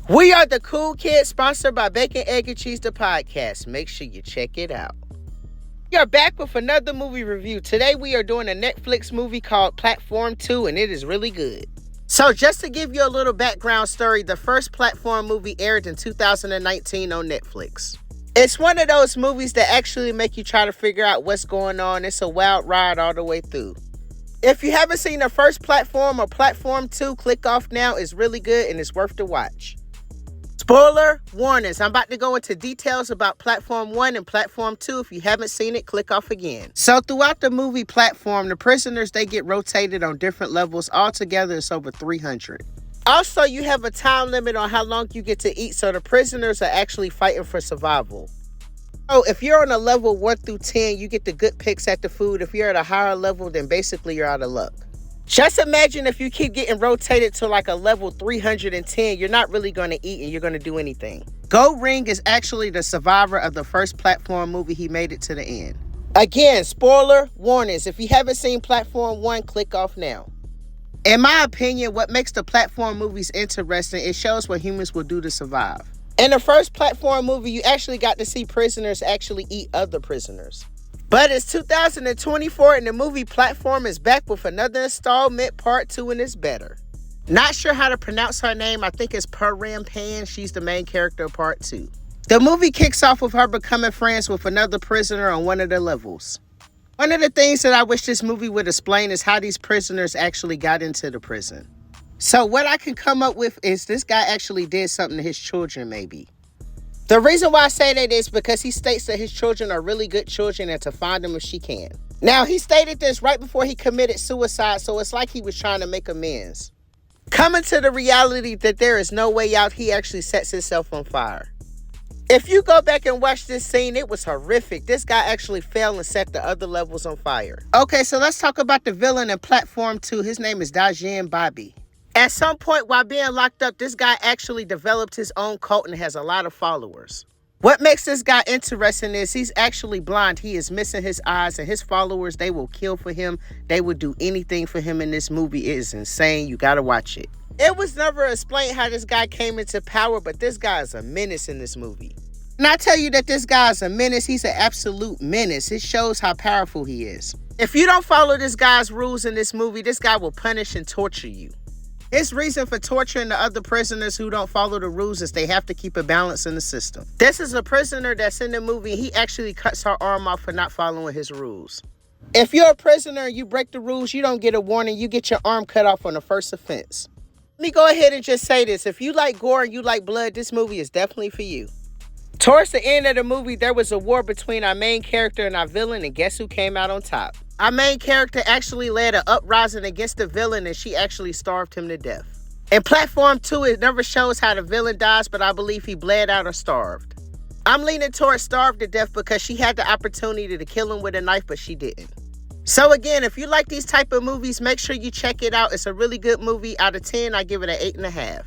We are the Cool Kids, sponsored by Bacon, Egg, and Cheese, the podcast. Make sure you check it out. We are back with another movie review. Today we are doing a Netflix movie called Platform 2, and it is really good. So just to give you a little background story, the first Platform movie aired in 2019 on Netflix. It's one of those movies that actually make you try to figure out what's going on. It's a wild ride all the way through. If you haven't seen the first Platform or Platform 2, click off now. It's really good and it's worth the watch. Spoiler warnings. I'm about to go into details about Platform 1 and Platform 2. If you haven't seen it, click off again. So throughout the movie Platform, the prisoners, they get rotated on different levels. Altogether, it's over 300. Also, you have a time limit on how long you get to eat, so the prisoners are actually fighting for survival. So if you're on a level 1 through 10, you get the good picks at the food. If you're at a higher level, then basically you're out of luck. Just imagine if you keep getting rotated to like a level 310, you're not really going to eat and you're going to do anything. Gold Ring is actually the survivor of the first Platform movie. He made it to the end. Again, spoiler warnings. If you haven't seen Platform 1, click off now. In my opinion, what makes the Platform movies interesting, it shows what humans will do to survive. In the first Platform movie, you actually got to see prisoners actually eat other prisoners. But it's 2024 and the movie Platform is back with another installment, part 2, and it's better. Not sure how to pronounce her name. I think it's Parampan. She's the main character of part 2. The movie kicks off with her becoming friends with another prisoner on one of the levels. One of the things that I wish this movie would explain is how these prisoners actually got into the prison. So what I can come up with is this guy actually did something to his children, maybe. The reason why I say that is because he states that his children are really good children and to find them if she can. Now, he stated this right before he committed suicide, so it's like he was trying to make amends. Coming to the reality that there is no way out, he actually sets himself on fire. If you go back and watch this scene, it was horrific. This guy actually fell and set the other levels on fire. Okay, so let's talk about the villain in Platform 2. His name is Dajan Bobby. At some point while being locked up, this guy actually developed his own cult and has a lot of followers. What makes this guy interesting is he's actually blind. He is missing his eyes, and his followers, they will kill for him. They will do anything for him in this movie. It is insane. You gotta watch it. It was never explained how this guy came into power, but this guy is a menace in this movie. And I tell you that this guy is a menace. He's an absolute menace. It shows how powerful he is. If you don't follow this guy's rules in this movie, this guy will punish and torture you. His reason for torturing the other prisoners who don't follow the rules is they have to keep a balance in the system. This is a prisoner that's in the movie. He actually cuts her arm off for not following his rules. If you're a prisoner and you break the rules, you don't get a warning. You get your arm cut off on the first offense. Let me go ahead and just say this. If you like gore and you like blood, this movie is definitely for you. Towards the end of the movie, there was a war between our main character and our villain, and guess who came out on top? Our main character actually led an uprising against the villain, and she actually starved him to death. In Platform 2, it never shows how the villain dies, but I believe he bled out or starved. I'm leaning towards starved to death because she had the opportunity to kill him with a knife, but she didn't. So again, if you like these type of movies, make sure you check it out. It's a really good movie. Out of 10, I give it an 8.5.